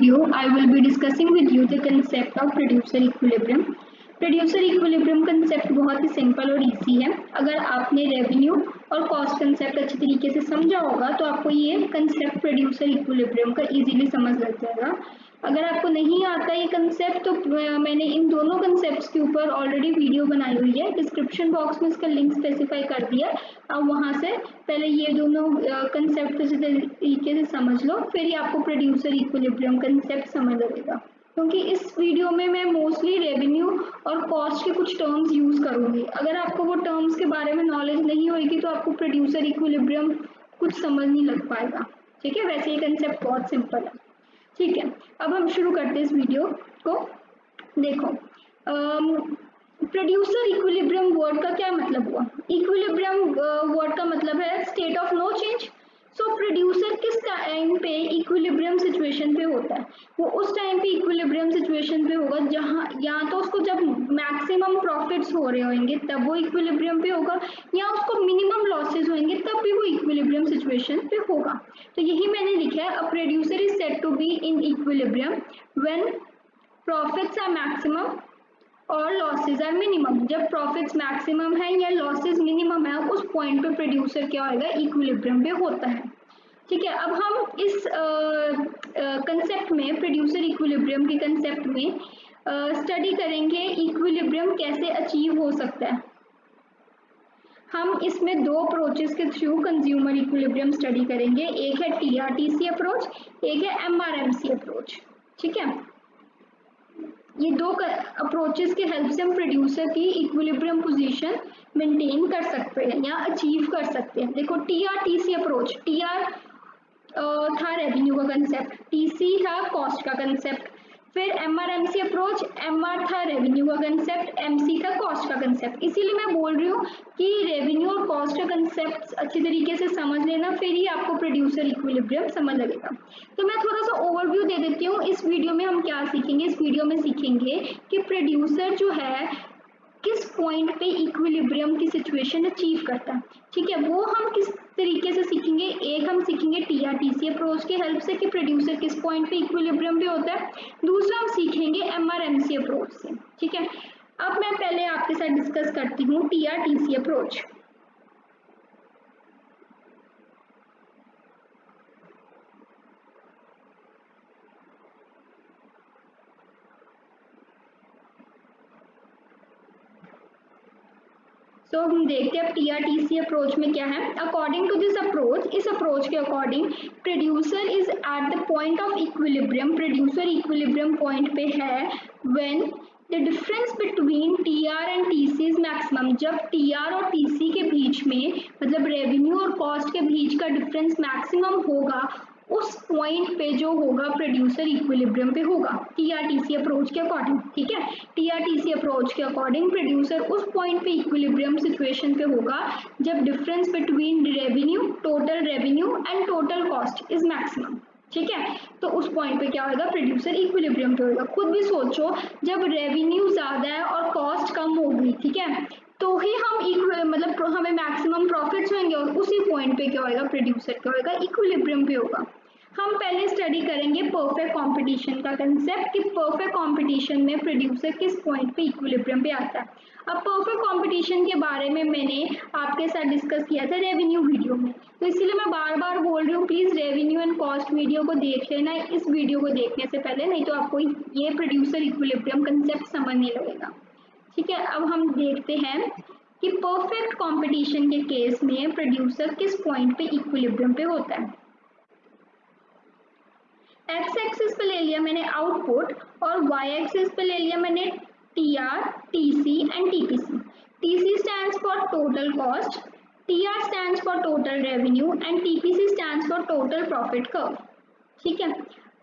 video, I will be discussing with you the concept of producer equilibrium. Producer equilibrium concept बहुत ही simple और easy है। अगर आपने revenue और कॉस्ट कंसेप्ट अच्छी तरीके से समझा होगा तो आपको ये कंसेप्ट प्रोड्यूसर इक्विलिब्रियम का इजीली समझ लग जाएगा। अगर आपको नहीं आता ये कंसेप्ट तो मैंने इन दोनों कंसेप्ट्स के ऊपर ऑलरेडी वीडियो बनाई हुई है, डिस्क्रिप्शन बॉक्स में इसका लिंक स्पेसिफाई कर दिया। आप वहाँ से पहले ये दोनों कंसेप्ट अच्छी तरीके से समझ लो, फिर ही आपको प्रोड्यूसर इक्विलिब्रियम कंसेप्ट समझ लगेगा। क्योंकि इस वीडियो में मैं मोस्टली रेवेन्यू और कॉस्ट के कुछ टर्म्स यूज करूंगी। अगर आपको वो टर्म्स के बारे में नॉलेज नहीं होगी तो आपको प्रोड्यूसर इक्विलिब्रियम कुछ समझ नहीं लग पाएगा। ठीक है, वैसे ये कंसेप्ट बहुत सिंपल है। ठीक है, अब हम शुरू करते हैं इस वीडियो को। देखो, प्रोड्यूसर इक्विलिब्रियम वर्ड का क्या मतलब हुआ? इक्विलिब्रियम वर्ड का मतलब है state of no change. So producer किस टाइम पे इक्विलिब्रियम सिचुएशन पे होता है? वो उस टाइम पे इक्विलिब्रियम सिचुएशन पे होगा जहाँ या तो उसको जब मैक्सिमम प्रॉफिट्स हो रहे होंगे तब वो इक्विलिब्रियम पे होगा, या उसको मिनिमम लॉसेस होंगे तब भी वो इक्विलिब्रियम सिचुएशन पे होगा। तो यही मैंने लिखा है, a producer is said to be in equilibrium when profits are maximum और लॉसेज आर मिनिमम। जब प्रॉफिट्स मैक्सिमम है या लॉसेज मिनिमम है, उस पॉइंट पे प्रोड्यूसर क्या होगा? इक्विलिब्रियम पे होता है। ठीक है, अब हम इस कंसेप्ट में, प्रोड्यूसर इक्विलिब्रियम के कंसेप्ट में स्टडी करेंगे इक्विलिब्रियम कैसे अचीव हो सकता है। हम इसमें दो अप्रोचेस के थ्रू कंज्यूमर इक्विलिब्रियम स्टडी करेंगे। एक है TRTC अप्रोच, एक है MRMC अप्रोच। ठीक है, ये दो अप्रोचेस के हेल्प से हम प्रोड्यूसर की इक्विलिब्रियम पोजीशन मेंटेन कर सकते हैं या अचीव कर सकते हैं। देखो, TRTC अप्रोच, TR था रेवेन्यू का कंसेप्ट, TC था कॉस्ट का कंसेप्ट, फिर MRMC अप्रोच, MR था रेवेन्यू का कंसेप्ट, MC था कॉस्ट का कंसेप्ट। इसीलिए मैं बोल रही हूँ कि रेवेन्यू और कॉस्ट का कंसेप्ट अच्छी तरीके से समझ लेना, फिर ही आपको प्रोड्यूसर इक्विलिब्रियम समझ लगेगा। तो मैं थोड़ा सा ओवरव्यू दे देती हूँ। इस वीडियो में हम क्या सीखेंगे? इस वीडियो में सीखेंगे कि प्रोड्यूसर जो है किस पॉइंट पे इक्विलिब्रियम की सिचुएशन अचीव करता है। ठीक है, वो हम किस तरीके से सीखेंगे। एक हम सीखेंगे TRTC अप्रोच के हेल्प से कि प्रोड्यूसर किस पॉइंट पे इक्विलिब्रियम पे होता है। दूसरा हम सीखेंगे MRMC अप्रोच से। ठीक है, अब मैं पहले आपके साथ डिस्कस करती हूँ TRTC अप्रोच। तो हम देखते हैं TRTC अप्रोच में क्या है। अकॉर्डिंग टू दिस अप्रोच, इस अप्रोच के according producer is at the point of equilibrium, producer equilibrium point पे है when the difference between TR and TC is maximum. जब TR और TC के बीच में, मतलब रेवेन्यू और कॉस्ट के बीच का डिफरेंस मैक्सिमम होगा, उस पॉइंट पे जो होगा प्रोड्यूसर इक्विलिब्रियम पे होगा TRTC अप्रोच के अकॉर्डिंग। ठीक है, TRTC अप्रोच के अकॉर्डिंग प्रोड्यूसर उस पॉइंट पे इक्विलिब्रियम सिचुएशन पे होगा जब difference between total revenue and total cost is maximum. ठीक है, तो उस पॉइंट पे क्या होगा? प्रोड्यूसर इक्विलिब्रियम पे होगा। खुद भी सोचो, जब रेवेन्यू ज्यादा है और कॉस्ट कम होगी, ठीक है, तो ही हम मतलब हमें मैक्सिमम प्रॉफिट्स होंगे और उसी पॉइंट पे क्या होगा? प्रोड्यूसर क्या होगा? इक्विलिब्रियम पे होगा। हम पहले स्टडी करेंगे परफेक्ट कंपटीशन का कंसेप्ट कि परफेक्ट कंपटीशन में प्रोड्यूसर किस पॉइंट पे इक्विलिब्रियम पे आता है। अब परफेक्ट कंपटीशन के बारे में मैंने आपके साथ डिस्कस किया था रेवेन्यू वीडियो में, तो इसीलिए मैं बार बार बोल रही हूँ, please revenue and cost video को देख लेना इस वीडियो को देखने से पहले, नहीं तो आपको ये प्रोड्यूसर इक्विलिब्रियम कंसेप्ट समझ नहीं लगेगा। ठीक है, अब हम देखते हैं कि परफेक्ट कंपटीशन के केस में प्रोड्यूसर किस पॉइंट पे इक्विलिब्रियम पे होता है। एक्स एक्सिस पे ले लिया मैंने आउटपुट और वाई एक्सिस पे ले लिया मैंने TR, TC and TPC। TC stands for total cost, TR stands for total revenue and TPC stands for total profit curve. ठीक है,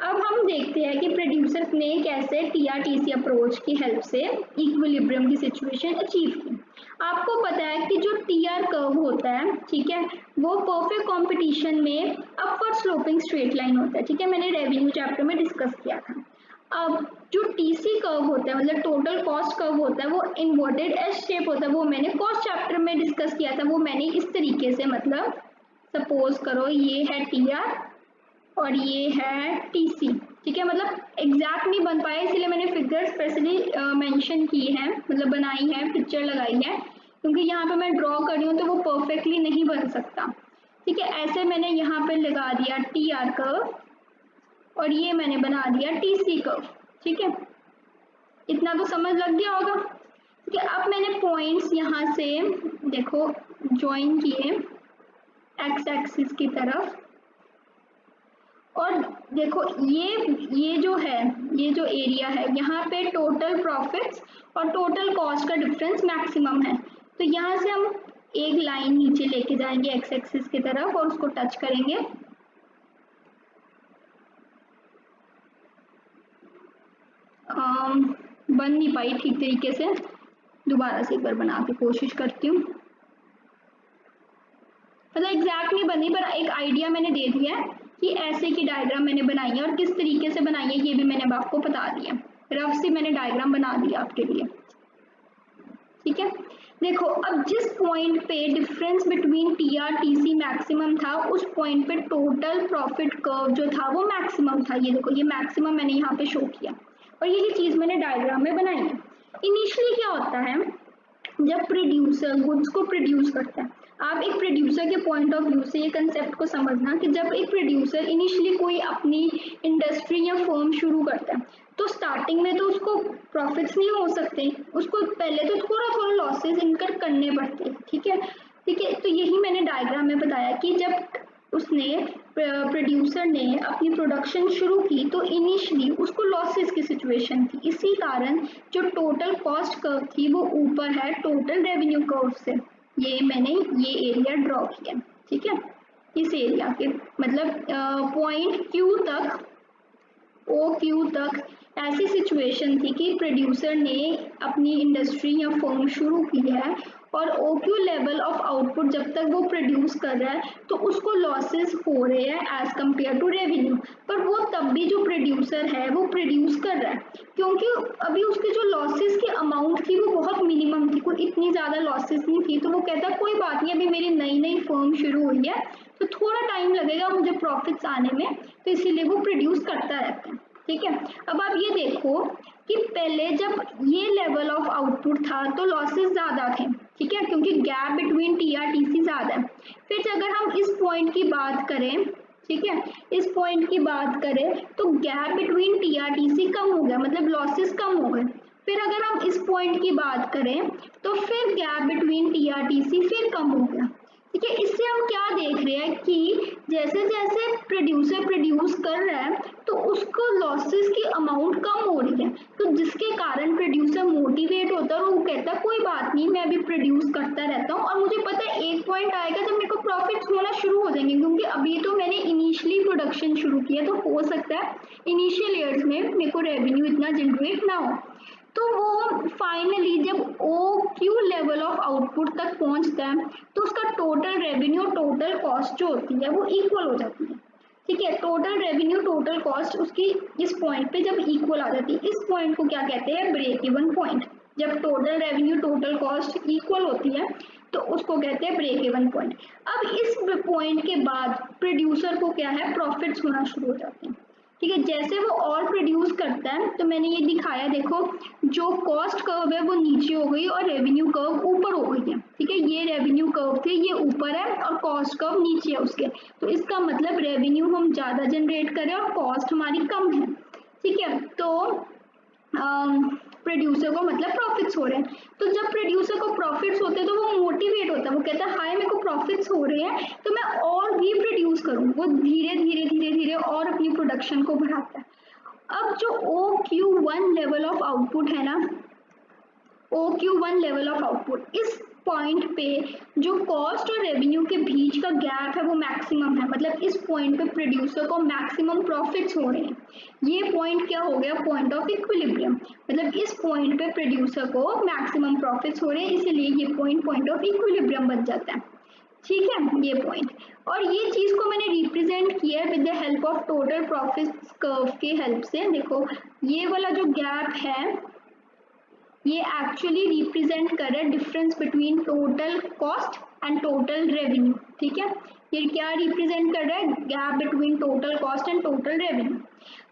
अब हम देखते हैं कि प्रोड्यूसर ने कैसे TRTC अप्रोच की हेल्प से इक्विलिब्रियम की सिचुएशन अचीव की। आपको पता है कि जो TR कर्व होता है, ठीक है, वो परफेक्ट कंपटीशन में अपवर्ड स्लोपिंग स्ट्रेट लाइन होता है। ठीक है, मैंने रेवेन्यू चैप्टर में डिस्कस किया था। अब जो TC कर्व होता है, मतलब टोटल कॉस्ट कर्व होता है, वो इन्वर्टेड एस शेप होता है। वो मैंने कॉस्ट चैप्टर में डिस्कस किया था। वो मैंने इस तरीके से, मतलब सपोज करो ये है TR और ये है TC। ठीक है, मतलब एग्जैक्ट नहीं बन पाया, इसलिए मैंने फिगर स्पेशली मेंशन की है, मतलब बनाई है, पिक्चर लगाई है, क्योंकि यहाँ पे मैं ड्रॉ कर रही हूँ तो वो परफेक्टली नहीं बन सकता। ठीक है, ऐसे मैंने यहाँ पे लगा दिया टी आर कर्व और ये मैंने बना दिया टी सी कर्व। ठीक है, इतना तो समझ लग गया होगा। ठीक है, अब मैंने पॉइंट्स यहाँ से देखो ज्वाइन किए एक्स एक्सिस की तरफ, और देखो ये जो है, ये जो एरिया है, यहाँ पे टोटल प्रॉफिट्स और टोटल कॉस्ट का डिफरेंस मैक्सिमम है। तो यहाँ से हम एक लाइन नीचे लेके जाएंगे एक्स एक्सिस की तरफ और उसको टच करेंगे। बन नहीं पाई ठीक तरीके से, दोबारा से एक बार बना के कोशिश करती हूँ। मतलब एग्जैक्ट नहीं बनी, पर एक आइडिया मैंने दे दिया है कि ऐसे की डायग्राम मैंने बनाई है, और किस तरीके से बनाई है ये भी मैंने आपको बता दिया, रफ से मैंने डायग्राम बना दिया आपके लिए। ठीक है, देखो अब जिस पॉइंट पे difference between T R T C maximum था, उस पॉइंट पे टोटल प्रॉफिट कर्व जो था वो मैक्सिमम था। ये देखो, ये मैक्सिमम मैंने यहाँ पे शो किया, और यही चीज मैंने डायग्राम में बनाई है। इनिशियली क्या होता है, जब प्रोड्यूसर गुड्स को प्रोड्यूस करता है, आप एक प्रोड्यूसर के पॉइंट ऑफ व्यू से ये कंसेप्ट को समझना कि जब एक प्रोड्यूसर इनिशियली कोई अपनी इंडस्ट्री या फर्म शुरू करता है, तो स्टार्टिंग में तो उसको प्रॉफिट्स नहीं हो सकते, उसको पहले तो थोड़ा थोड़ा लॉसेस इनकर करने पड़ते हैं। ठीक है, ठीक है, तो यही मैंने डायग्राम में बताया कि जब उसने प्रोड्यूसर ने अपनी प्रोडक्शन शुरू की तो इनिशियली उसको लॉसेस की सिचुएशन थी, इसी कारण जो टोटल कॉस्ट कर्व थी वो ऊपर है टोटल रेवेन्यू कर्व से। ये मैंने ये एरिया ड्रॉ किया। ठीक है, इस एरिया के मतलब पॉइंट क्यू तक, ओ क्यू तक ऐसी सिचुएशन थी कि प्रोड्यूसर ने अपनी इंडस्ट्री या फर्म शुरू की है, और O Q level of output जब तक वो प्रोड्यूस कर रहा है तो उसको लॉसेस हो रहे हैं एज कम्पेयर टू रेवेन्यू, पर वो तब भी जो प्रोड्यूसर है वो प्रोड्यूस कर रहा है, क्योंकि अभी उसके जो लॉसेस की अमाउंट थी वो बहुत मिनिमम थी, कोई इतनी ज़्यादा लॉसेस नहीं थी। तो वो कहता है कोई बात नहीं, अभी मेरी नई नई फर्म शुरू हुई है तो थोड़ा टाइम लगेगा मुझे प्रॉफिट्स आने में, तो इसीलिए वो प्रोड्यूस करता रहता है। ठीक है, अब आप ये देखो कि पहले जब ये लेवल ऑफ आउटपुट था तो लॉसेस ज़्यादा थे। ठीक है, क्योंकि gap between T R T C ज़्यादा है। फिर अगर हम इस पॉइंट की बात करें, ठीक है, इस पॉइंट की बात करें तो gap between T R T C कम हो गया, मतलब लॉसेस कम हो गए। फिर अगर हम इस पॉइंट की बात करें तो फिर gap between T R T C फिर कम हो गया। ठीक है, इससे हम क्या देख रहे हैं कि जैसे जैसे प्रोड्यूसर प्रोड्यूस कर रहा है तो उसको लॉसेस की अमाउंट कम हो रही है, तो जिसके कारण प्रोड्यूसर मोटिवेट होता है और वो कहता है कोई बात नहीं, मैं अभी प्रोड्यूस करता रहता हूँ और मुझे पता है एक पॉइंट आएगा जब मेरे को प्रॉफिट्स होना शुरू हो जाएंगे, क्योंकि अभी तो मैंने इनिशियली प्रोडक्शन शुरू किया, तो हो सकता है इनिशियल ईयर्स में मेरे को रेवेन्यू इतना जनरेट ना हो। तो वो फाइनली जब O Q level of output तक पहुंचता है तो उसका टोटल रेवेन्यू टोटल कॉस्ट जो होती है वो इक्वल हो जाती है। ठीक है, टोटल रेवेन्यू टोटल कॉस्ट उसकी इस पॉइंट पे जब इक्वल आ जाती है, इस पॉइंट को क्या कहते हैं, ब्रेक इवन पॉइंट। जब total revenue total cost equal होती है तो उसको कहते हैं ब्रेक इवन पॉइंट। अब इस पॉइंट के बाद प्रोड्यूसर को क्या है, प्रॉफिट्स होना शुरू हो जाते हैं। ठीक है, जैसे वो और प्रोड्यूस करता है, तो मैंने ये दिखाया, देखो जो कॉस्ट कर्व है वो नीचे हो गई और रेवेन्यू कर्व ऊपर हो गई है। ठीक है, ये रेवेन्यू कर्व थे, ये ऊपर है और कॉस्ट कर्व नीचे है उसके, तो इसका मतलब रेवेन्यू हम ज़्यादा जनरेट करें और कॉस्ट हमारी कम है। ठीक है, तो प्रोड्यूसर को मतलब प्रॉफिट्स हो रहे हैं, तो जब प्रोड्यूसर को प्रॉफिट्स होते हैं तो वो मोटिवेट होता है, वो कहता है हाय मेरे को प्रॉफिट्स हो रहे हैं तो मैं और भी प्रोड्यूस करूँ, वो धीरे धीरे धीरे धीरे और अपनी प्रोडक्शन को बढ़ाता है। अब जो O Q one level of output है ना, O Q one level of output, इस पॉइंट पे जो कॉस्ट और रेवेन्यू के बीच का गैप है वो मैक्सिमम है, मतलब इस पॉइंट पे प्रोड्यूसर को मैक्सिमम प्रॉफिट्स हो रहे हैं। ये पॉइंट क्या हो गया, पॉइंट ऑफ इक्विलिब्रियम, मतलब इस पॉइंट पे प्रोड्यूसर को मैक्सिमम प्रॉफिट्स हो रहे हैं, इसीलिए ये पॉइंट ऑफ इक्विलिब्रियम बन जाता है। ठीक है, ये पॉइंट, और ये चीज को मैंने रिप्रेजेंट किया है with the help of total profits curve के हेल्प से। देखो ये वाला जो गैप है ये एक्चुअली रिप्रेजेंट कर रहा है difference between total cost and total revenue. ठीक है, ये क्या रिप्रेजेंट कर रहा है, gap between total cost and total revenue.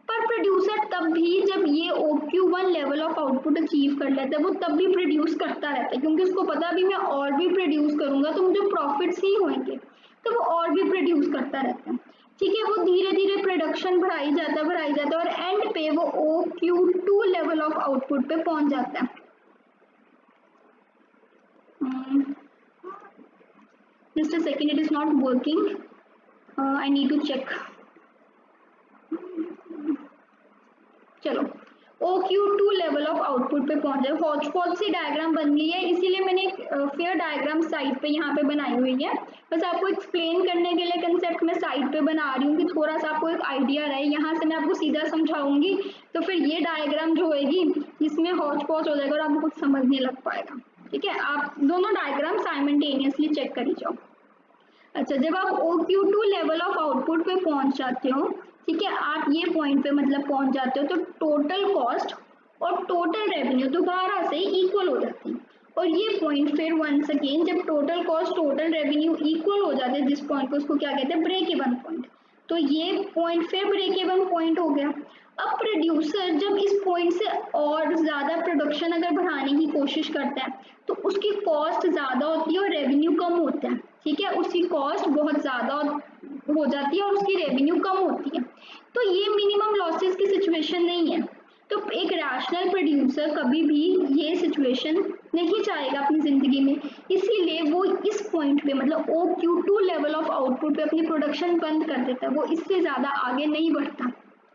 पर प्रोड्यूसर तब तब भी जब ये OQ1 level of output achieve कर लेता है वो तब भी प्रोड्यूस करता रहता है, क्योंकि उसको पता अभी मैं और भी प्रोड्यूस करूंगा तो मुझे प्रॉफिट्स ही होंगे, तो वो और भी प्रोड्यूस करता रहता है। ठीक है, वो धीरे धीरे प्रोडक्शन बढ़ाई जाता है और एंड पे वो OQ2 लेवल ऑफ आउटपुट पे पहुंच जाता है। Just a second, it is not working. I need to check. चलो OQ2 लेवल ऑफ आउटपुट पे पहुंच जाए। हॉच पॉच सी डायग्राम बन गई है, इसीलिए मैंने एक फेयर डायग्राम साइड पे यहाँ पे बनाई हुई है, बस आपको एक्सप्लेन करने के लिए कंसेप्ट मैं साइड पे बना रही हूँ कि थोड़ा सा आपको एक आइडिया रहे। यहाँ से मैं आपको सीधा समझाऊंगी तो फिर ये डायग्राम जो होगी इसमें हॉच पॉच हो जाएगा और आपको कुछ समझ नहीं लग पाएगा। ठीक है, आप दोनों डायग्राम साइमल्टेनियसली चेक करी जाओ। अच्छा, जब आप OQ2 लेवल ऑफ आउटपुट पे पहुंच जाते हो, ठीक है, आप ये पॉइंट पे मतलब पहुंच जाते हो, तो टोटल कॉस्ट और टोटल रेवेन्यू दोबारा से इक्वल हो जाती है। और ये पॉइंट फिर वंस अगेन जब total cost total revenue equal हो जाते हैं, जिस पॉइंट को उसको क्या कहते हैं, ब्रेक इवन पॉइंट। तो ये पॉइंट फिर ब्रेक इवन पॉइंट हो गया। अब प्रोड्यूसर जब इस पॉइंट से और ज्यादा प्रोडक्शन अगर बढ़ाने की कोशिश करता है तो उसकी कॉस्ट ज्यादा होती है और रेवेन्यू कम होता है। ठीक है, उसकी कॉस्ट बहुत ज्यादा हो जाती है और उसकी रेवेन्यू कम होती है। तो ये मिनिमम लॉसेस की सिचुएशन नहीं है। तो एक रैशनल प्रोड्यूसर कभी भी ये सिचुएशन नहीं चाहेगा अपनी जिंदगी में, इसीलिए वो इस पॉइंट पे मतलब OQ2 लेवल ऑफ आउटपुट पे अपनी प्रोडक्शन बंद कर देता है, वो इससे ज्यादा आगे नहीं बढ़ता।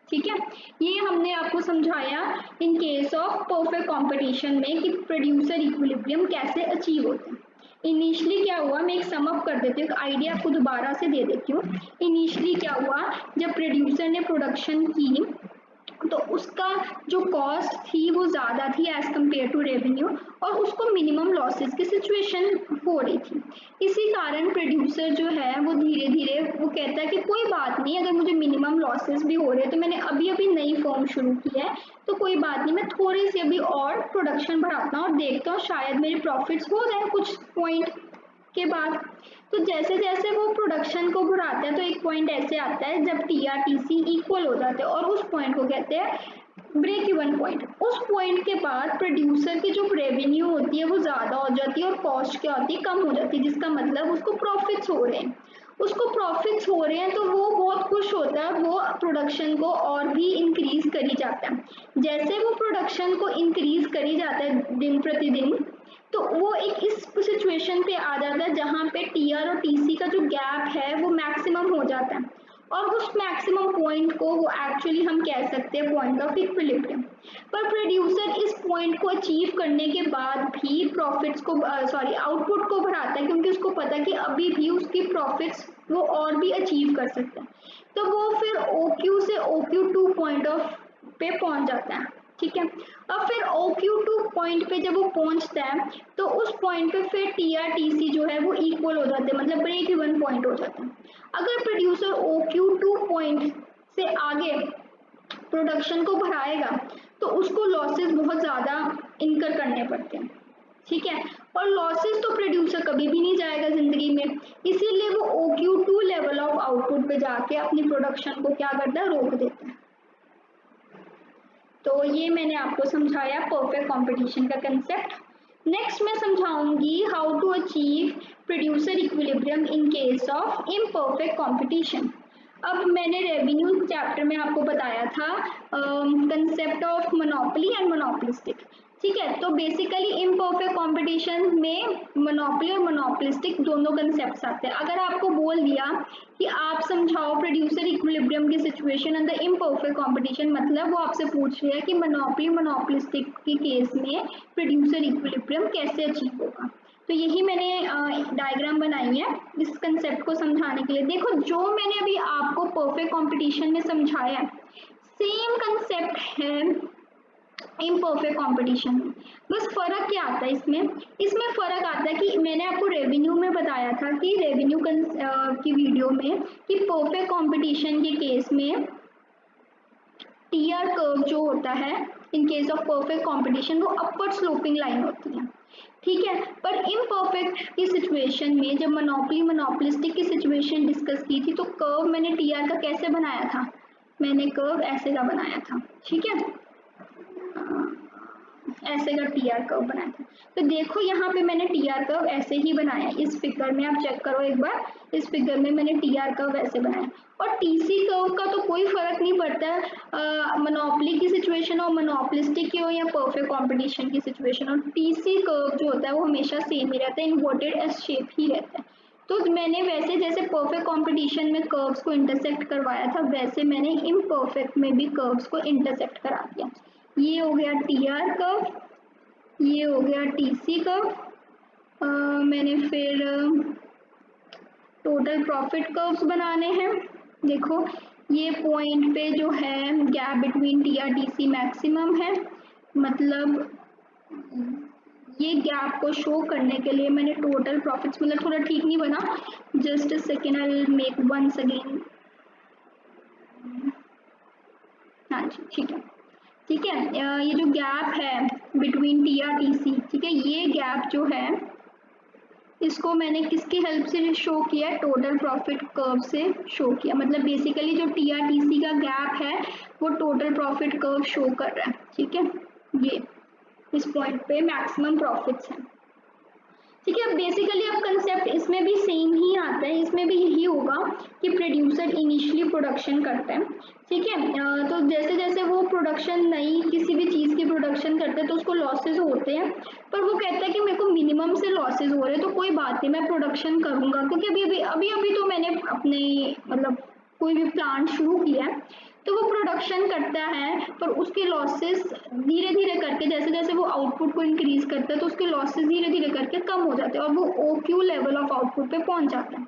ठीक है, ये हमने आपको समझाया इन केस ऑफ परफेक्ट कंपटीशन में कि प्रोड्यूसर इक्विलिब्रियम कैसे अचीव होता है। इनिशियली क्या हुआ, मैं एक सम अप कर देती हूँ, एक आइडिया आपको दोबारा से दे देती हूँ। इनिशियली क्या हुआ, जब प्रोड्यूसर ने प्रोडक्शन की तो उसका जो कॉस्ट थी वो ज़्यादा थी एज कम्पेयर टू रेवेन्यू, और उसको मिनिमम लॉसेस की सिचुएशन हो रही थी। इसी कारण प्रोड्यूसर जो है वो धीरे धीरे वो कहता है कि कोई बात नहीं, अगर मुझे मिनिमम लॉसेस भी हो रहे हैं तो मैंने अभी अभी नई फर्म शुरू की है, तो कोई बात नहीं, मैं थोड़ी सी अभी और प्रोडक्शन बढ़ाता हूँ और देखता हूँ शायद मेरे प्रॉफिट्स हो जाए कुछ पॉइंट के बाद। तो जैसे जैसे वो प्रोडक्शन को बढ़ाता है तो एक पॉइंट ऐसे आता है जब TRTC इक्वल हो जाते हैं और उस पॉइंट को कहते हैं ब्रेक इवन पॉइंट। उस पॉइंट के बाद प्रोड्यूसर की जो रेवेन्यू होती है वो ज्यादा हो जाती है और कॉस्ट क्या होती है, कम हो जाती है, जिसका मतलब उसको प्रॉफिट्स हो रहे हैं। उसको प्रॉफिट्स हो रहे हैं तो वो बहुत खुश होता है, वो प्रोडक्शन को और भी इंक्रीज करी जाता है। जैसे वो प्रोडक्शन को इंक्रीज करी जाता है दिन प्रतिदिन, तो वो एक इस सिचुएशन पे आ जाता है जहाँ पे TR और TC का जो गैप है वो मैक्सिमम हो जाता है, और उस मैक्सिमम पॉइंट को वो एक्चुअली हम कह सकते हैं पॉइंट ऑफ इक्विलिब्रियम। पर प्रोड्यूसर इस पॉइंट को अचीव करने के बाद भी प्रॉफिट्स को आउटपुट को बढ़ाता है, क्योंकि उसको पता है कि अभी भी उसकी प्रॉफिट्स वो और भी अचीव कर सकते हैं। तो वो फिर OQ से OQ2 पॉइंट ऑफ पे पहुंच जाता है। ठीक है, अब फिर OQ2 पॉइंट पे जब वो पहुंचता है तो उस पॉइंट पे फिर TRTC जो है वो इक्वल हो जाते हैं, मतलब ब्रेक इवन पॉइंट हो जाता है। अगर प्रोड्यूसर OQ2 पॉइंट से आगे प्रोडक्शन को बढ़ाएगा तो उसको लॉसेस बहुत ज्यादा इनकर करने पड़ते हैं। ठीक है, और लॉसेस तो प्रोड्यूसर कभी भी नहीं जाएगा जिंदगी में, इसीलिए वो OQ2 लेवल ऑफ आउटपुट पे जाके अपनी प्रोडक्शन को क्या करता है, रोक देता है। तो ये मैंने आपको समझाया परफेक्ट कंपटीशन का कंसेप्ट। नेक्स्ट मैं समझाऊंगी how to achieve producer equilibrium in case of imperfect competition. अब मैंने रेवेन्यू चैप्टर में आपको बताया था concept of monopoly and monopolistic. ठीक है, तो बेसिकली इम्परफेक्ट कंपटीशन में मोनोपोली और मोनोपोलिस्टिक दोनों कंसेप्ट्स आते हैं। अगर आपको बोल दिया कि आप समझाओ प्रोड्यूसर इक्विलिब्रियम की सिचुएशन अंडर इम्परफेक्ट कंपटीशन, मतलब वो आपसे पूछ रहे हैं कि मोनोपोली मोनोपोलिस्टिक के केस में प्रोड्यूसर इक्विलिब्रियम कैसे अचीव होगा। तो यही मैंने डायग्राम बनाई है इस कंसेप्ट को समझाने के लिए। देखो, जो मैंने अभी आपको परफेक्ट कंपटीशन में समझाया सेम कंसेप्ट है इम्परफेक्ट कंपटीशन में, बस फर्क क्या आता है इसमें फर्क आता है कि मैंने आपको रेवेन्यू में बताया था कि रेवेन्यू की वीडियो में कि परफेक्ट कंपटीशन के केस में TR कर्व जो होता है इन केस ऑफ परफेक्ट कंपटीशन वो अपवर्ड स्लोपिंग लाइन होती है। ठीक है, पर इम्परफेक्ट की सिचुएशन में जब मोनोपोली मोनोपोलिस्टिक की सिचुएशन डिस्कस की थी तो कर्व मैंने TR का कैसे बनाया था, मैंने कर्व ऐसे का बनाया था, ठीक है, ऐसे का टीआर कर्व बनाया था। तो देखो यहाँ पे मैंने टीआर कर्व ऐसे ही बनाया, इस फिगर में आप चेक करो एक बार, इस फिगर में मैंने टीआर कर्व ऐसे बनाया। और टीसी कर्व का तो कोई फर्क नहीं पड़ता मोनोपोली की सिचुएशन हो, मोनोपोलिस्टिक की हो या परफेक्ट कंपटीशन की सिचुएशन हो, टीसी कर्व जो होता है वो हमेशा सेम ही रहता है, इन्वर्टेड एस शेप ही रहता है। तो मैंने वैसे जैसे परफेक्ट कंपटीशन में कर्व्स को इंटरसेक्ट करवाया था, वैसे मैंने इम्परफेक्ट में भी कर्व्स को इंटरसेक्ट करा दिया। ये हो गया टीआर कर्व, ये हो गया टीसी कर्व। मैंने फिर टोटल प्रॉफिट कर्व्स बनाने हैं। देखो ये पॉइंट पे जो है gap between T are TC maximum है, मतलब ये गैप को शो करने के लिए मैंने टोटल प्रॉफिट्स, मतलब थोड़ा ठीक नहीं बना, just a second I will make once again. हाँ जी ठीक है, ठीक है। ये जो गैप है between T R T C, ठीक है, ये गैप जो है इसको मैंने किसकी हेल्प से शो किया, टोटल प्रॉफिट कर्व से शो किया। मतलब बेसिकली जो टी आर टी सी का गैप है वो टोटल प्रॉफिट कर्व शो कर रहा है, ठीक है, ये इस पॉइंट पे मैक्सिमम प्रॉफिट्स हैं, ठीक है। बेसिकली अब कंसेप्ट इसमें भी सेम ही आता है, इसमें भी यही होगा कि प्रोड्यूसर इनिशियली प्रोडक्शन करते हैं, ठीक है। तो जैसे जैसे वो प्रोडक्शन नई किसी भी चीज़ की प्रोडक्शन करते हैं तो उसको लॉसेज होते हैं, पर वो कहता है कि मेरे को मिनिमम से लॉसेज हो रहे हैं तो कोई बात नहीं, मैं प्रोडक्शन करूँगा, क्योंकि अभी तो मैंने अपने मतलब कोई भी प्लांट शुरू किया है तो वो प्रोडक्शन करता है, पर उसके लॉसेस धीरे धीरे करके जैसे जैसे वो आउटपुट को इंक्रीज करता है तो उसके लॉसेस धीरे धीरे करके कम हो जाते हैं और वो OQ लेवल ऑफ आउटपुट पे पहुंच जाता है।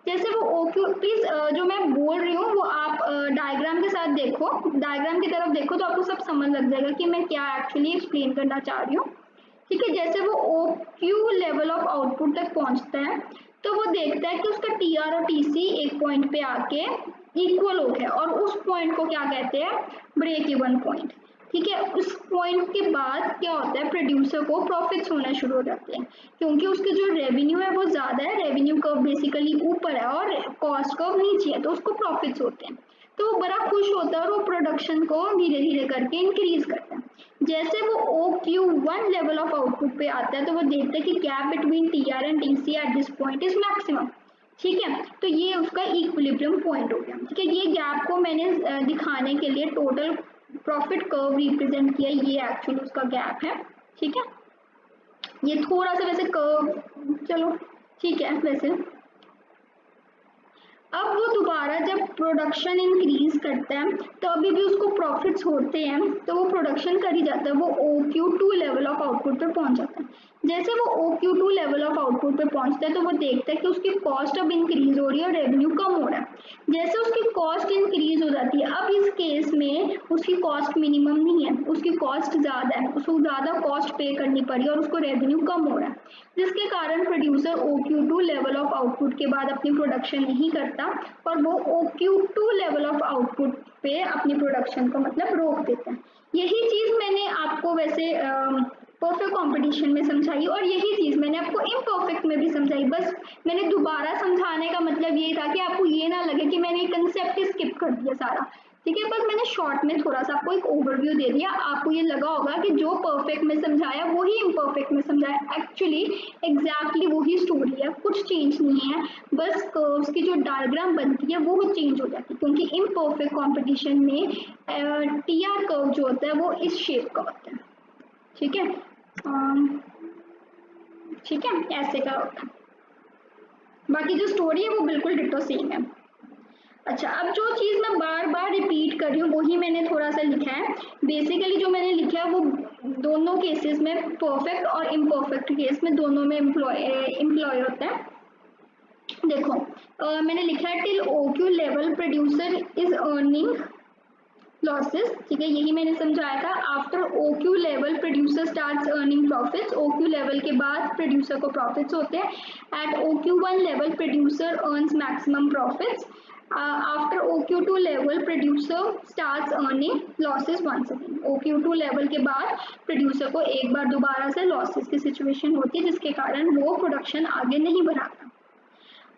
जैसे वो OQ, प्लीज जो मैं बोल रही हूँ वो आप डायग्राम के साथ देखो, डायग्राम की तरफ देखो तो आपको सब समझ लग जाएगा कि मैं क्या एक्चुअली एक्सप्लेन करना चाह रही हूँ, ठीक है। जैसे वो OQ लेवल ऑफ आउटपुट तक पहुंचता है तो वो देखता है कि उसका TR और TC एक पॉइंट पे आके इक्वल हो गया और उस पॉइंट को क्या कहते हैं, ब्रेक इवन पॉइंट, ठीक है। उस पॉइंट के बाद क्या होता है, प्रोड्यूसर को प्रॉफिट्स होना शुरू हो जाते हैं, क्योंकि उसके जो रेवेन्यू है वो ज़्यादा है, रेवेन्यू कर्व बेसिकली ऊपर है और कॉस्ट कर्व नीचे है, तो उसको प्रॉफिट्स होते हैं, तो वो बड़ा खुश होता है और वो प्रोडक्शन को धीरे धीरे करके इंक्रीज करता है। जैसे वो OQ1 लेवल ऑफ आउटपुट पे आता है तो वो देखता है कि gap between TR and TC at this point is maximum, ठीक है, तो ये उसका इक्विलिब्रियम पॉइंट हो गया, ठीक है। ये गैप को मैंने दिखाने के लिए टोटल प्रॉफिट कर्व रिप्रेजेंट किया, ये एक्चुअली उसका गैप है, ठीक है। ये थोड़ा सा वैसे कर्व, चलो ठीक है। वैसे अब वो दोबारा जब प्रोडक्शन इंक्रीज करता है तो अभी भी उसको प्रॉफिट्स होते हैं तो वो प्रोडक्शन कर ही जाता है, वो OQ2 लेवल ऑफ आउटपुट पे पहुंच जाता है। जैसे वो OQ2 लेवल ऑफ आउटपुट पे पहुंचता है तो वो देखता है कि उसकी कॉस्ट अब इंक्रीज हो रही है और रेवेन्यू कम हो रहा है। जैसे उसकी कॉस्ट इंक्रीज हो जाती है, अब इस केस में उसकी कॉस्ट मिनिमम नहीं है, उसकी कॉस्ट ज़्यादा है, उसको ज़्यादा कॉस्ट पे करनी पड़ी और उसको रेवेन्यू कम हो रहा है, जिसके कारण producer OQ2 level of output के बाद अपनी प्रोडक्शन नहीं करता और वो OQ2 लेवल ऑफ आउटपुट पे अपनी प्रोडक्शन को मतलब रोक देता है। यही चीज़ मैंने आपको वैसे परफेक्ट कंपटीशन में समझाई और यही चीज़ मैंने आपको इम्परफेक्ट में भी समझाई, बस मैंने दोबारा समझाने का मतलब ये था कि आपको ये ना लगे कि मैंने कंसेप्ट स्किप कर दिया सारा, ठीक है। बस मैंने शॉर्ट में थोड़ा सा आपको एक ओवरव्यू दे दिया, आपको ये लगा होगा कि जो परफेक्ट में समझाया वही इम्परफेक्ट में समझाया, एक्चुअली एग्जैक्टली वही स्टोरी है, कुछ चेंज नहीं है, बस कर्व्स की जो डायग्राम बनती है वो चेंज हो जाती है, क्योंकि इम्परफेक्ट कॉम्पिटिशन में TR कर्व जो होता है वो इस शेप का होता है, ठीक है, ठीक है, ऐसे का होता है। बाकी जो स्टोरी है वो बिल्कुल डिटो सेम है। अच्छा, अब जो चीज़ मैं बार बार रिपीट कर रही हूँ वही मैंने थोड़ा सा लिखा है, बेसिकली जो मैंने लिखा है वो दोनों केसेस में, परफेक्ट और इम्परफेक्ट केस में दोनों में एम्प्लॉय होता है। देखो मैंने लिखा है till OQ level producer is earning losses, ठीक है, यही मैंने समझाया था। After OQ level producer starts earning profits, OQ level के बाद प्रोड्यूसर को प्रॉफिट्स होते हैं। At OQ1 level producer earns maximum profits, after OQ2 level producer starts earning losses once again. OQ2 level के बाद प्रोड्यूसर को एक बार दोबारा से लॉसेस की सिचुएशन होती है जिसके कारण वो प्रोडक्शन आगे नहीं बढ़ाता।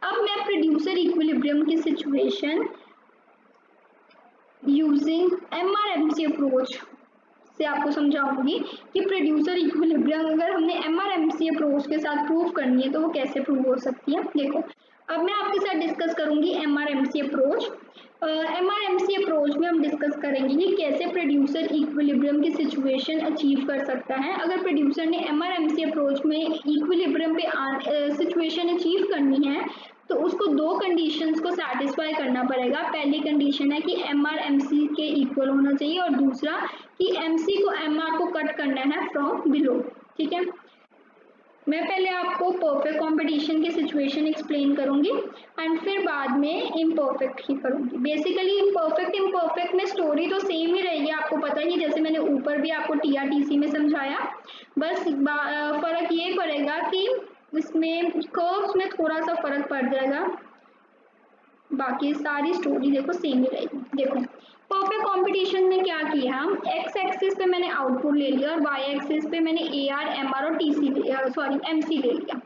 अब मैं प्रोड्यूसर इक्विलिब्रियम की सिचुएशन यूजिंग MRMC अप्रोच से आपको समझाऊंगी कि प्रोड्यूसर इक्विलिब्रियम अगर हमने MRMC अप्रोच के साथ प्रूव करनी है तो वो कैसे प्रूव हो सकती है। देखो, अब मैं आपके साथ डिस्कस करूंगी MRMC अप्रोच। MRMC अप्रोच में हम डिस्कस करेंगे कि कैसे प्रोड्यूसर इक्विलिब्रियम की सिचुएशन अचीव कर सकता है। अगर प्रोड्यूसर ने MRMC अप्रोच में इक्विलिब्रियम पे सिचुएशन अचीव करनी है तो उसको दो कंडीशंस को सेटिस्फाई करना पड़ेगा। पहली कंडीशन है कि MRMC के इक्वल होना चाहिए और दूसरा कि MC को MR को कट करना है फ्रॉम बिलो। ठीक है, मैं पहले आपको परफेक्ट कंपटीशन की सिचुएशन एक्सप्लेन करूंगी एंड फिर बाद में इम्परफेक्ट ही करूंगी। बेसिकली इम्परफेक्ट में स्टोरी तो सेम ही रहेगी, आपको पता ही, जैसे मैंने ऊपर भी आपको TRTC में समझाया। बस फर्क ये पड़ेगा कि इसमें कर्व्स में थोड़ा सा फर्क पड़ जाएगा, बाकी सारी स्टोरी देखो सेम ही रहेगी। देखो, परफेक्ट कंपटीशन में क्या किया, हम एक्स एक्सिस पे मैंने आउटपुट ले लिया और वाई एक्सिस पे मैंने AR, MR और MC ले लिया।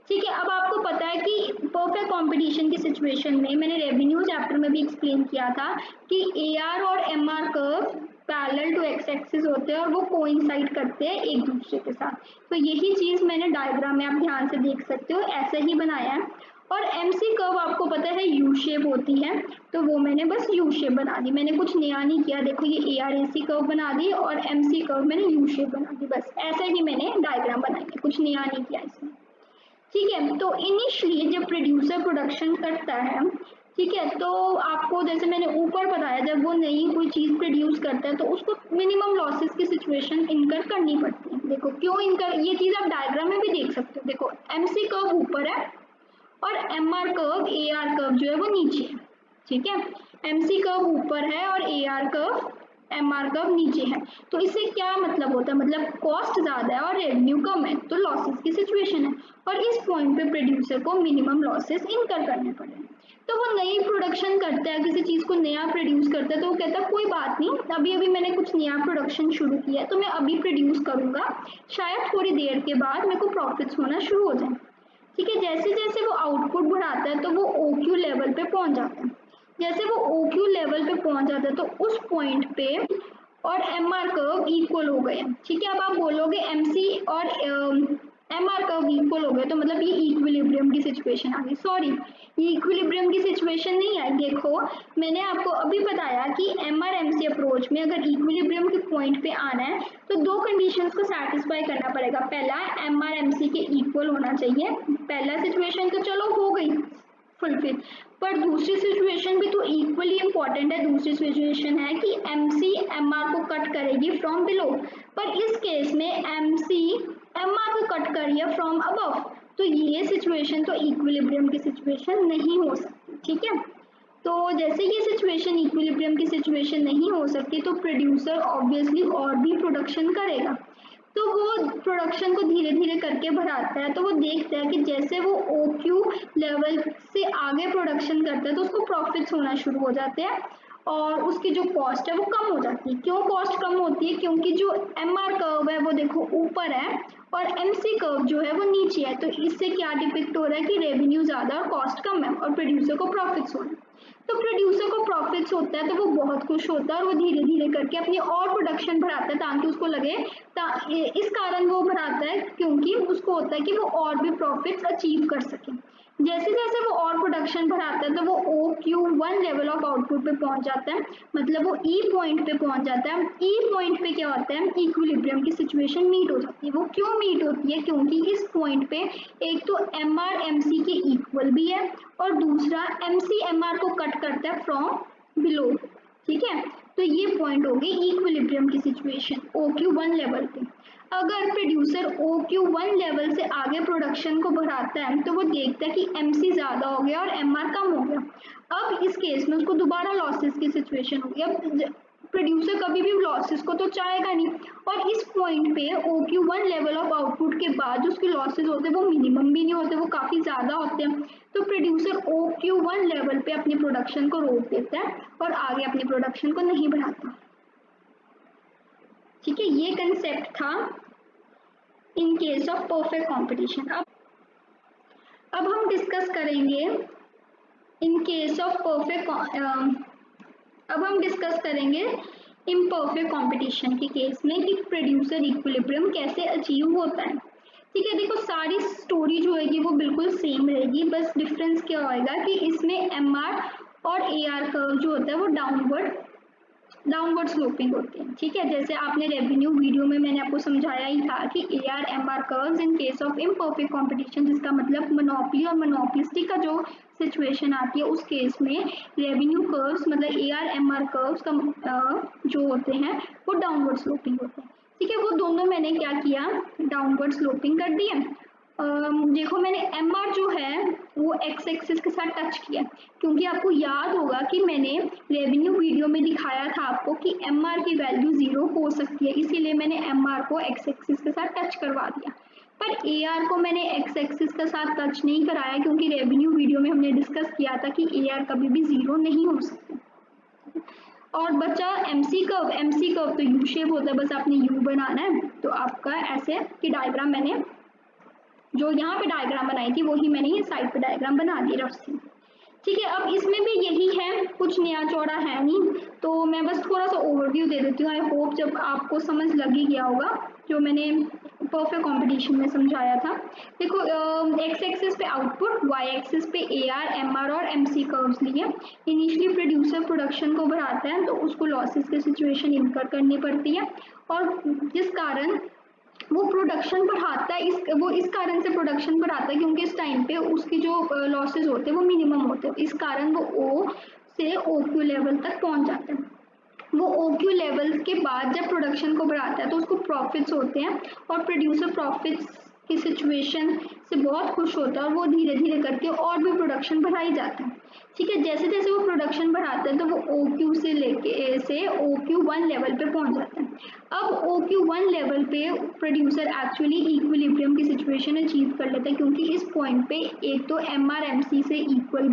ठीक है, अब आपको पता है कि परफेक्ट कंपटीशन की सिचुएशन में मैंने रेवेन्यू चैप्टर में भी एक्सप्लेन किया था कि AR और MR curve parallel to X axis होते हैं और वो कोइंसाइड करते हैं एक दूसरे के साथ। तो यही चीज मैंने डायग्राम में आप ध्यान से देख सकते हो, ऐसा ही बनाया है। और MC कर्व आपको पता है यू शेप होती है, तो वो मैंने बस यू शेप बना दी, मैंने कुछ नया नहीं किया। देखो, ये ARAC कर्व बना दी और MC कर्व मैंने यू शेप बना दी, बस ऐसा ही मैंने डायग्राम बनाई है, कुछ नया नहीं किया इसमें। ठीक है, तो इनिशियली जब प्रोड्यूसर प्रोडक्शन करता है, ठीक है, तो आपको जैसे मैंने ऊपर बताया, जब वो नई कोई चीज प्रोड्यूस करता है तो उसको मिनिमम लॉसेस की सिचुएशन इनकर करनी पड़ती है। देखो क्यों इनकर, ये चीज आप डायग्राम में भी देख सकते हो। देखो, MC कर्व ऊपर है और MR कर्व, AR कर्व जो है वो नीचे है। ठीक है, MC कर्व ऊपर है और AR कर्व, MR कर्व नीचे है। तो इससे क्या मतलब होता है, मतलब कॉस्ट ज्यादा है और रेवेन्यू कम है तो लॉसेस की सिचुएशन है और इस पॉइंट पे प्रोड्यूसर को मिनिमम लॉसेस इनकर करने पड़े। तो वो नई प्रोडक्शन करता है, किसी चीज को नया प्रोड्यूस करता है, तो वो कहता है कोई बात नहीं, अभी अभी मैंने कुछ नया प्रोडक्शन शुरू किया है तो मैं अभी प्रोड्यूस करूंगा, शायद थोड़ी देर के बाद मेरे को प्रॉफिट्स होना शुरू हो जाए। ठीक है, जैसे जैसे वो आउटपुट बढ़ाता है तो वो OQ लेवल पे पहुंच जाता है। जैसे वो OQ लेवल पे पहुंच जाता है तो उस पॉइंट पे और MR कर्व इक्वल हो गए। ठीक है, अब आप बोलोगे MC और MR कर्व इक्वल हो गए तो मतलब ये इक्विलिब्रियम की सिचुएशन आ गई। सॉरी, ये इक्विलिब्रियम की सिचुएशन नहीं आई। देखो, मैंने आपको अभी बताया कि MRMC अप्रोच में अगर इक्विलिब्रियम के पॉइंट पे आना है तो दो कंडीशंस को सेटिस्फाई करना पड़ेगा। पहला, MRMC के इक्वल होना चाहिए, पहला सिचुएशन तो चलो हो गई फुलफिल, पर दूसरी सिचुएशन भी तो इक्वली इंपॉर्टेंट है। दूसरी सिचुएशन है कि MC MR को कट करेगी फ्रॉम बिलो, पर इस केस में MC MR को कट करिए फ्रॉम अबव, तो ये सिचुएशन तो इक्विलिब्रियम की सिचुएशन नहीं हो सकती। ठीक है, तो जैसे ये सिचुएशन इक्विलिब्रियम की सिचुएशन नहीं हो सकती तो प्रोड्यूसर ऑब्वियसली और भी प्रोडक्शन करेगा, तो वो प्रोडक्शन को धीरे धीरे करके बढ़ाता है। तो वो देखता है कि जैसे वो OQ लेवल से आगे प्रोडक्शन करता है तो उसको प्रॉफिट्स होना शुरू हो जाते हैं और उसकी जो कॉस्ट है वो कम हो जाती है। क्यों कॉस्ट कम होती है, क्योंकि जो MR कर्व है वो देखो ऊपर है और MC कर्व जो है वो नीचे है। तो इससे क्या डिपिक्ट हो रहा है कि रेवेन्यू ज्यादा और कॉस्ट कम है और प्रोड्यूसर को प्रॉफिट्स हो रहे हैं। तो प्रोड्यूसर को प्रॉफिट्स होता है तो वो बहुत खुश होता है और वो धीरे धीरे करके अपनी और प्रोडक्शन बढ़ाता है ताकि उसको लगे, इस कारण वो बढ़ाता है क्योंकि उसको होता है कि वो और भी प्रॉफिट्स अचीव कर सके। जैसे जैसे वो और प्रोडक्शन बढ़ाता है तो वो OQ1 लेवल ऑफ आउटपुट पे पहुंच जाता है, मतलब वो E पॉइंट पे पहुंच जाता है। E पॉइंट पे क्या होता है, इक्विलिब्रियम की सिचुएशन मीट हो जाती है। वो क्यों मीट होती है, क्योंकि इस पॉइंट पे एक तो MR MC के इक्वल भी है और दूसरा MC MR को कट करता है फ्रॉम बिलो। ठीक है, तो ये पॉइंट हो गई इक्विलिब्रियम की सिचुएशन OQ1 लेवल पे। अगर प्रोड्यूसर OQ1 लेवल से आगे प्रोडक्शन को बढ़ाता है तो वो देखता है कि MC ज्यादा हो गया और MR कम हो गया। अब इस केस में उसको दोबारा लॉसेस की सिचुएशन होगी। अब प्रोड्यूसर कभी भी लॉसेस को तो चाहेगा नहीं और इस पॉइंट पे OQ1 लेवल ऑफ आउटपुट के बाद जो उसके लॉसेस होते हैं वो मिनिमम भी नहीं होते, वो काफी ज्यादा होते हैं। तो प्रोड्यूसर OQ1 लेवल पे अपनी प्रोडक्शन को रोक देता है और आगे अपनी प्रोडक्शन को नहीं बढ़ाता। ठीक है, ये कंसेप्ट था इन केस ऑफ परफेक्ट कंपटीशन। अब हम डिस्कस करेंगे इन केस ऑफ परफेक्ट अब हम डिस्कस करेंगे इम्परफेक्ट कंपटीशन के केस में कि प्रोड्यूसर इक्विलिब्रियम कैसे अचीव होता है। ठीक है, देखो सारी स्टोरी जो होगी वो बिल्कुल सेम रहेगी, बस डिफरेंस क्या होएगा कि इसमें एमआर और एआर कर्व जो होता है वो डाउनवर्ड स्लोपिंग होती है। ठीक है, जैसे आपने रेवेन्यू वीडियो में मैंने आपको समझाया ही था कि AR MR curves in case of imperfect competition, जिसका मतलब मोनोपोली और मोनोपोलिस्टिक का जो सिचुएशन आती है उस केस में रेवेन्यू कर्व्स मतलब एआर एमआर कर्व्स का जो होते हैं वो डाउनवर्ड स्लोपिंग होते हैं। ठीक है, वो दोनों मैंने क्या किया, डाउनवर्ड स्लोपिंग कर दिए। देखो मैंने एम आर जो है वो एक्स एक्सिस के साथ टच किया, क्योंकि आपको याद होगा कि मैंने रेवेन्यू वीडियो में दिखाया था आपको कि एम आर की वैल्यू 0 हो सकती है, इसीलिए मैंने एम आर को एक्स एक्सिस के साथ टच करवा दिया। पर ए आर को मैंने एक्स एक्सिस के साथ टच नहीं कराया, क्योंकि रेवेन्यू वीडियो में हमने डिस्कस किया था कि ए आर कभी भी 0 नहीं हो सकती। और बचा एमसी कर्व तो यू शेप होता है, बस आपने यू बनाना है। तो आपका ऐसे की डायग्राम मैंने जो यहाँ पे डायग्राम बनाई थी वही मैंने ये साइड पे डायग्राम बना दी रफ सी। ठीक है, अब इसमें भी यही है, कुछ नया चौड़ा है नहीं, तो मैं बस थोड़ा सा ओवरव्यू दे देती हूँ। आई होप जब आपको समझ लग ही गया होगा जो मैंने परफेक्ट कंपटीशन में समझाया था। देखो एक्स एक्सिस पे आउटपुट, वाई एक्सिस पे ए आर एम आर और एम सी कर्व्स लिए। इनिशियली प्रोड्यूसर प्रोडक्शन को बढ़ाता है तो उसको लॉसेस की सिचुएशन इनकर करनी पड़ती है, और जिस कारण वो प्रोडक्शन बढ़ाता है, इस कारण से प्रोडक्शन बढ़ाता है क्योंकि इस टाइम पे उसकी जो लॉसेस होते हैं वो मिनिमम होते हैं, इस कारण वो ओ से ओ क्यू लेवल तक पहुंच जाते हैं। वो ओ क्यू लेवल के बाद जब प्रोडक्शन को बढ़ाता है तो उसको प्रॉफिट्स होते हैं, और प्रोड्यूसर प्रॉफिट्स की सिचुएशन से बहुत खुश होता है और वो धीरे धीरे करके और भी प्रोडक्शन बढ़ाई जाता है। ठीक है, जैसे जैसे वो प्रोडक्शन बढ़ाता है तो वो ओ क्यू से लेके से ओ क्यू 1 लेवल पे पहुंच जाता है। अब ओ क्यू 1 लेवल पे प्रोड्यूसर एक्चुअली इक्विलिब्रियम की सिचुएशन अचीव कर लेता है, क्योंकि इस पॉइंट पे एक तो एम आर एम सी से इक्वल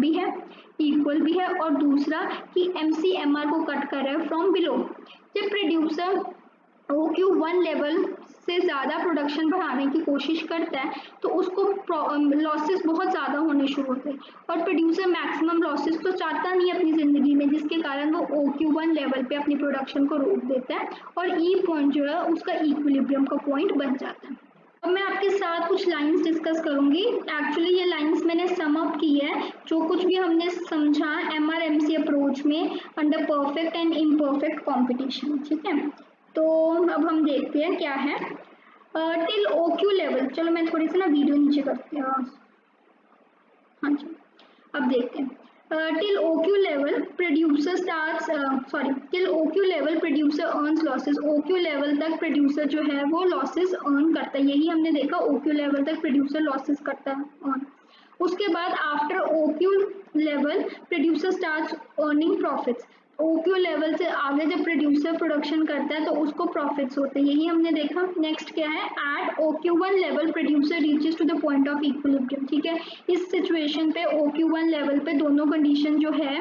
भी है और दूसरा कि एम सी एम आर को कट कर रहा है फ्रॉम बिलो। जब प्रोड्यूसर ओ क्यू 1 लेवल से ज़्यादा प्रोडक्शन बढ़ाने की कोशिश करता है तो उसको लॉसेस बहुत ज़्यादा होने शुरू होते हैं, और प्रोड्यूसर मैक्सिमम लॉसेस तो चाहता नहीं अपनी ज़िंदगी में, जिसके कारण वो ओ क्यू 1 लेवल पे अपनी प्रोडक्शन को रोक देता है और ई पॉइंट जो है उसका इक्विलिब्रियम का पॉइंट बन जाता है। अब मैं आपके साथ कुछ लाइंस डिस्कस करूंगी। एक्चुअली ये लाइंस मैंने सम अप की है जो कुछ भी हमने समझा M R M C approach में under perfect and imperfect competition. ठीक है, तो अब हम देखते हैं क्या है टिल ओ क्यू लेवल। चलो मैं थोड़ी सी ना वीडियो नीचे करती हूँ। हाँ जी, अब देखते हैं till O Q level producer starts till O Q level producer earns losses. O Q level तक प्रोड्यूसर जो है वो लॉसेस अर्न करता है, यही हमने देखा, ओ क्यू लेवल तक प्रोड्यूसर लॉसेस करता है अर्न। उसके बाद after O Q level producer starts earning profits. O Q level से आगे जब प्रोड्यूसर प्रोडक्शन करता है तो उसको प्रॉफिट्स होते हैं, यही हमने देखा। नेक्स्ट क्या है, at O Q 1 level producer reaches to the point of equilibrium. ठीक है, इस सिचुएशन पे ओ क्यू 1 लेवल पे दोनों कंडीशन जो है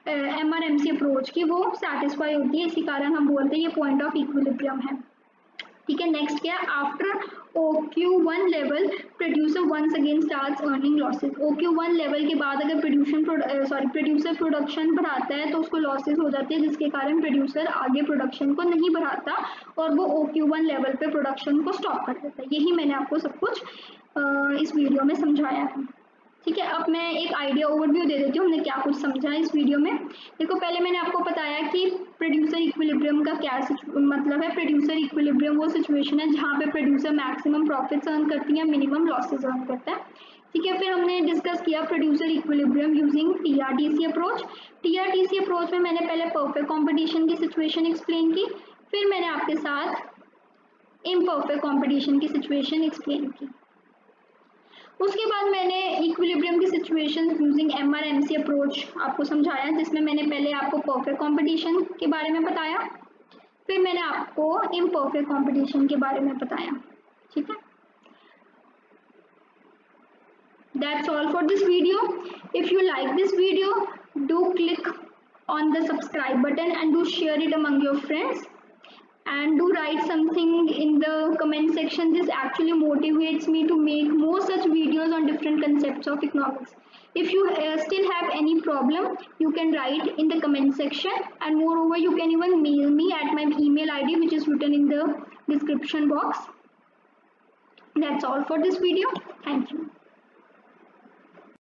M R M C approach की वो सेटिस्फाई होती है, इसी कारण हम बोलते हैं ये पॉइंट ऑफ इक्विलिब्रियम है। ठीक है, नेक्स्ट क्या है, after O Q 1 level producer once again starts earning losses. O Q 1 level के बाद अगर प्रोड्यूसर प्रोडक्शन बढ़ाता है तो उसको लॉसेस हो जाती है, जिसके कारण प्रोड्यूसर आगे प्रोडक्शन को नहीं बढ़ाता और वो ओ क्यू 1 लेवल पे प्रोडक्शन को स्टॉप कर देता है। यही मैंने आपको सब कुछ इस वीडियो में समझाया है। ठीक है, अब मैं एक आइडिया ओवरव्यू दे देती हूँ हमने क्या कुछ समझा है इस वीडियो में। देखो पहले मैंने आपको बताया कि प्रोड्यूसर इक्विलिब्रियम का क्या मतलब है। प्रोड्यूसर इक्विलिब्रियम वो सिचुएशन है जहाँ पे प्रोड्यूसर मैक्सिमम प्रॉफिट्स अर्न करती है, मिनिमम लॉसेज अर्न करता है। ठीक है, फिर हमने डिस्कस किया producer equilibrium using TRTC approach. TRTC approach में मैंने पहले परफेक्ट कॉम्पिटिशन की सिचुएशन एक्सप्लेन की, फिर मैंने आपके साथ इम्परफेक्ट कॉम्पिटिशन की सिचुएशन एक्सप्लेन की। उसके बाद मैंने इक्विलिब्रियम की situation using M R M C approach आपको समझाया, जिसमें मैंने पहले आपको परफेक्ट कंपटीशन के बारे में बताया, फिर मैंने आपको इम्परफेक्ट कंपटीशन के बारे में बताया। ठीक है, that's all for this video. If you like this video do click on the subscribe button and do share it among your friends. and do write something in the comment section. This actually motivates me to make more such videos on different concepts of economics. If you still have any problem, you can write in the comment section, and moreover you can even mail me at my email id which is written in the description box. That's all for this video. Thank you.